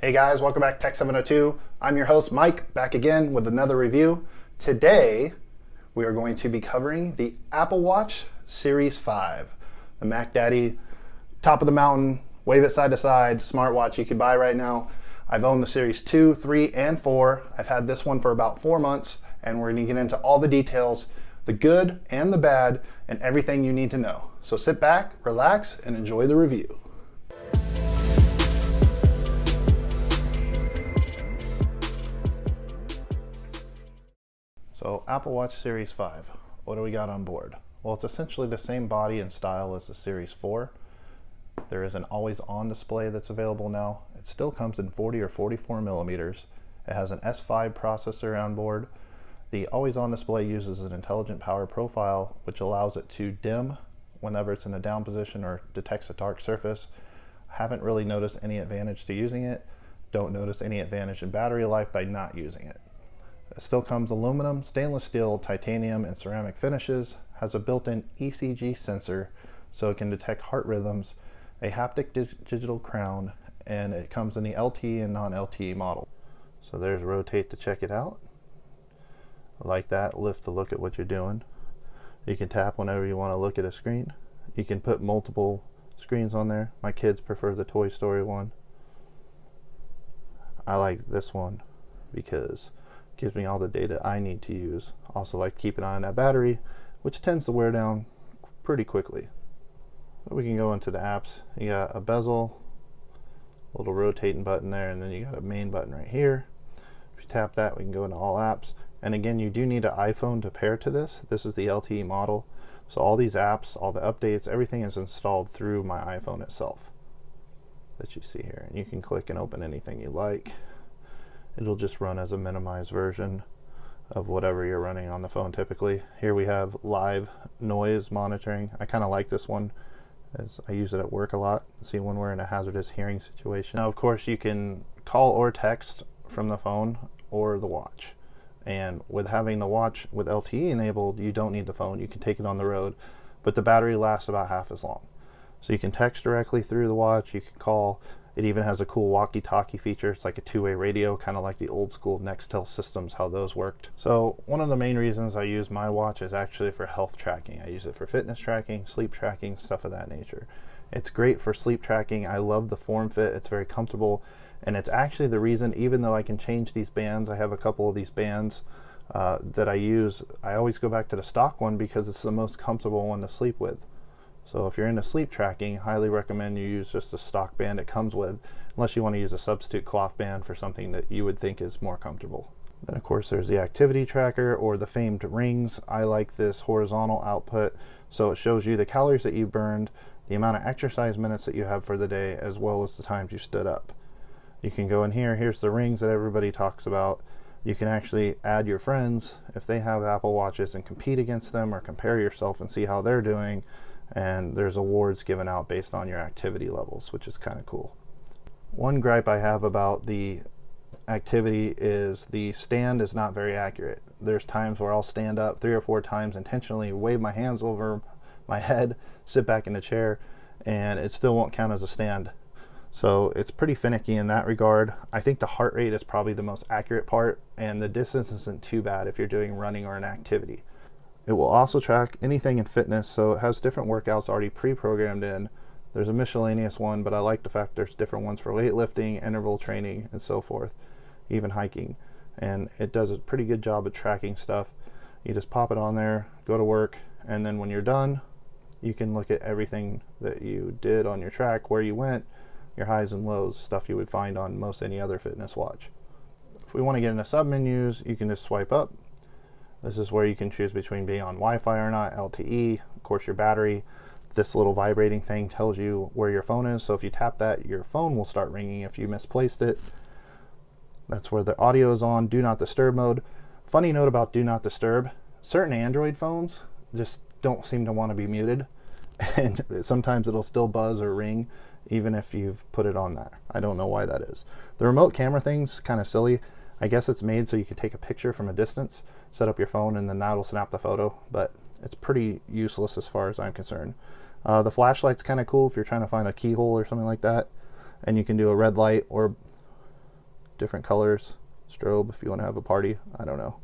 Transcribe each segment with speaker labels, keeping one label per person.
Speaker 1: Hey guys, welcome back to Tech 702. I'm your host Mike, back again with another review. Today we are going to be covering the Apple Watch Series 5, the Mac Daddy, top of the mountain, wave it side to side, smartwatch you can buy right now. I've owned the Series 2, 3, and 4. I've had this one for about 4 months, and we're going to get into all the details, the good and the bad, and everything you need to know. So sit back, relax, and enjoy the review. So Apple Watch Series 5, what do we got on board? Well, it's essentially the same body and style as the Series 4. There is an always-on display that's available now. It still comes in 40 or 44 millimeters. It has an S5 processor on board. The always-on display uses an intelligent power profile, which allows it to dim whenever it's in a down position or detects a dark surface. Haven't really noticed any advantage to using it. Don't notice any advantage in battery life by not using it. It still comes aluminum, stainless steel, titanium, and ceramic finishes, has a built-in ECG sensor so it can detect heart rhythms, a haptic digital crown, and it comes in the LTE and non-LTE model. So there's rotate to check it out. Like that, lift to look at what you're doing. You can tap whenever you want to look at a screen. You can put multiple screens on there. My kids prefer the Toy Story one. I like this one because gives me all the data I need to use. Also like keep an eye on that battery, which tends to wear down pretty quickly. So we can go into the apps. You got a bezel, a little rotating button there, and then you got a main button right here. If you tap that, we can go into all apps. And again, you do need an iPhone to pair to this. This is the LTE model. So all these apps, all the updates, everything is installed through my iPhone itself that you see here. And you can click and open anything you like. It'll just run as a minimized version of whatever you're running on the phone typically. Here we have live noise monitoring. I kind of like this one as I use it at work a lot. See when we're in a hazardous hearing situation. Now of course you can call or text from the phone or the watch. And with having the watch with LTE enabled, you don't need the phone. You can take it on the road, but the battery lasts about half as long. So you can text directly through the watch, you can call. It even has a cool walkie-talkie feature. It's like a two-way radio, kind of like the old school Nextel systems, how those worked. So one of the main reasons I use my watch is actually for health tracking. I use it for fitness tracking, sleep tracking, stuff of that nature. It's great for sleep tracking. I love the form fit. It's very comfortable. And it's actually the reason, even though I can change these bands, I have a couple of these bands that I use, I always go back to the stock one because it's the most comfortable one to sleep with. So if you're into sleep tracking, highly recommend you use just a stock band it comes with, unless you want to use a substitute cloth band for something that you would think is more comfortable. Then of course there's the activity tracker or the famed rings. I like this horizontal output, so it shows you the calories that you burned, the amount of exercise minutes that you have for the day, as well as the times you stood up. You can go in here, here's the rings that everybody talks about. You can actually add your friends if they have Apple Watches and compete against them or compare yourself and see how they're doing. And there's awards given out based on your activity levels, which is kind of cool. One gripe I have about the activity is the stand is not very accurate. There's times where I'll stand up 3 or 4 times intentionally, wave my hands over my head, sit back in the chair, and it still won't count as a stand. So it's pretty finicky in that regard. I think the heart rate is probably the most accurate part, and the distance isn't too bad if you're doing running or an activity. It will also track anything in fitness, so it has different workouts already pre-programmed in. There's a miscellaneous one, but I like the fact there's different ones for weightlifting, interval training, and so forth, even hiking. And it does a pretty good job of tracking stuff. You just pop it on there, go to work, and then when you're done, you can look at everything that you did on your track, where you went, your highs and lows, stuff you would find on most any other fitness watch. If we want to get into sub-menus, you can just swipe up. This is where you can choose between being on Wi-Fi or not, LTE, of course your battery. This little vibrating thing tells you where your phone is, so if you tap that, your phone will start ringing if you misplaced it. That's where the audio is on, do not disturb mode. Funny note about do not disturb, certain Android phones just don't seem to want to be muted, and sometimes it'll still buzz or ring even if you've put it on there. I don't know why that is. The remote camera thing's kind of silly. I guess it's made so you can take a picture from a distance, set up your phone, and then that'll snap the photo, but it's pretty useless as far as I'm concerned. The flashlight's kind of cool if you're trying to find a keyhole or something like that, and you can do a red light or different colors, strobe if you want to have a party, I don't know.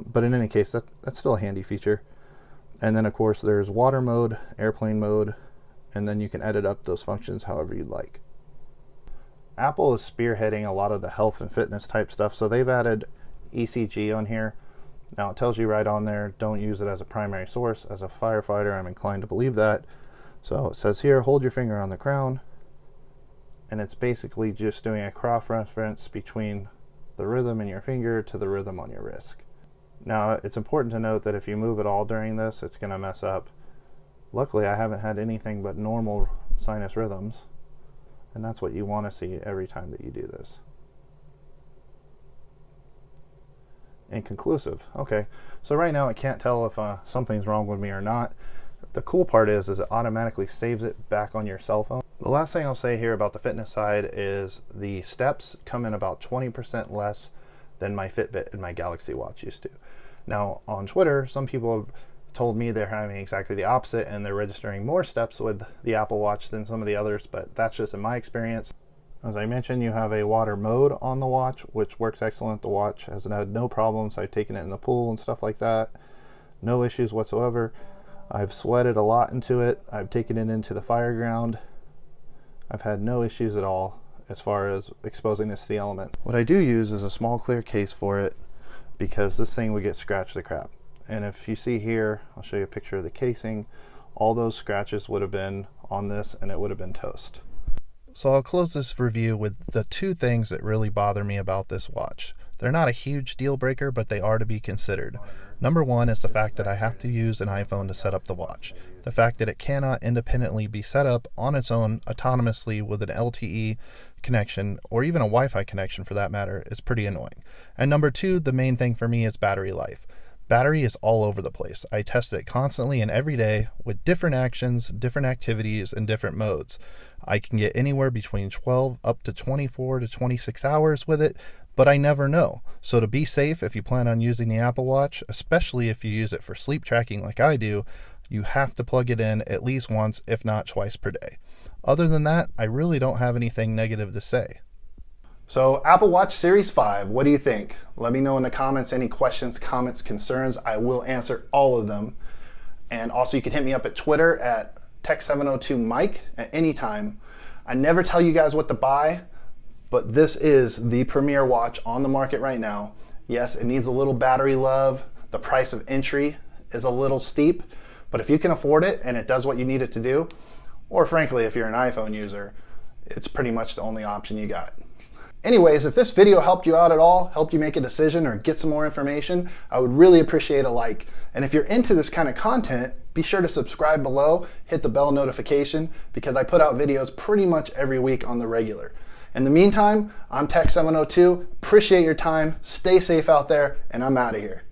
Speaker 1: But in any case, that's still a handy feature. And then of course there's water mode, airplane mode, and then you can edit up those functions however you'd like. Apple is spearheading a lot of the health and fitness type stuff, so they've added ECG on here. Now it tells you right on there, don't use it as a primary source. As a firefighter, I'm inclined to believe that. So it says here, hold your finger on the crown, and it's basically just doing a cross-reference between the rhythm in your finger to the rhythm on your wrist. Now it's important to note that if you move at all during this, it's going to mess up. Luckily, I haven't had anything but normal sinus rhythms, and that's what you want to see every time that you do this. Inconclusive. Okay, so right now I can't tell if something's wrong with me or not. The cool part is it automatically saves it back on your cell phone. The last thing I'll say here about the fitness side is the steps come in about 20% less than my Fitbit and my Galaxy Watch used to. Now on Twitter, some people have told me they're having exactly the opposite and they're registering more steps with the Apple Watch than some of the others, but that's just in my experience. As I mentioned, you have a water mode on the watch, which works excellent. The watch has had no problems. I've taken it in the pool and stuff like that. No issues whatsoever. I've sweated a lot into it. I've taken it into the fire ground. I've had no issues at all as far as exposing this to the elements. What I do use is a small clear case for it because this thing would get scratched to crap. And if you see here, I'll show you a picture of the casing. All those scratches would have been on this and it would have been toast. So I'll close this review with the two things that really bother me about this watch. They're not a huge deal breaker, but they are to be considered. Number one is the fact that I have to use an iPhone to set up the watch. The fact that it cannot independently be set up on its own autonomously with an LTE connection, or even a Wi-Fi connection for that matter, is pretty annoying. And number two, the main thing for me is battery life. Battery is all over the place. I test it constantly and every day with different actions, different activities, and different modes. I can get anywhere between 12 up to 24 to 26 hours with it, but I never know. So to be safe, if you plan on using the Apple Watch, especially if you use it for sleep tracking like I do, you have to plug it in at least once, if not twice per day. Other than that, I really don't have anything negative to say. So Apple Watch Series 5, what do you think? Let me know in the comments any questions, comments, concerns. I will answer all of them. And also you can hit me up at Twitter at Tech702Mike at any time. I never tell you guys what to buy, but this is the premier watch on the market right now. Yes, it needs a little battery love. The price of entry is a little steep, but if you can afford it and it does what you need it to do, or frankly, if you're an iPhone user, it's pretty much the only option you got. Anyways, if this video helped you out at all, helped you make a decision or get some more information, I would really appreciate a like. And if you're into this kind of content, be sure to subscribe below, hit the bell notification, because I put out videos pretty much every week on the regular. In the meantime, I'm Tech702. Appreciate your time. Stay safe out there, and I'm out of here.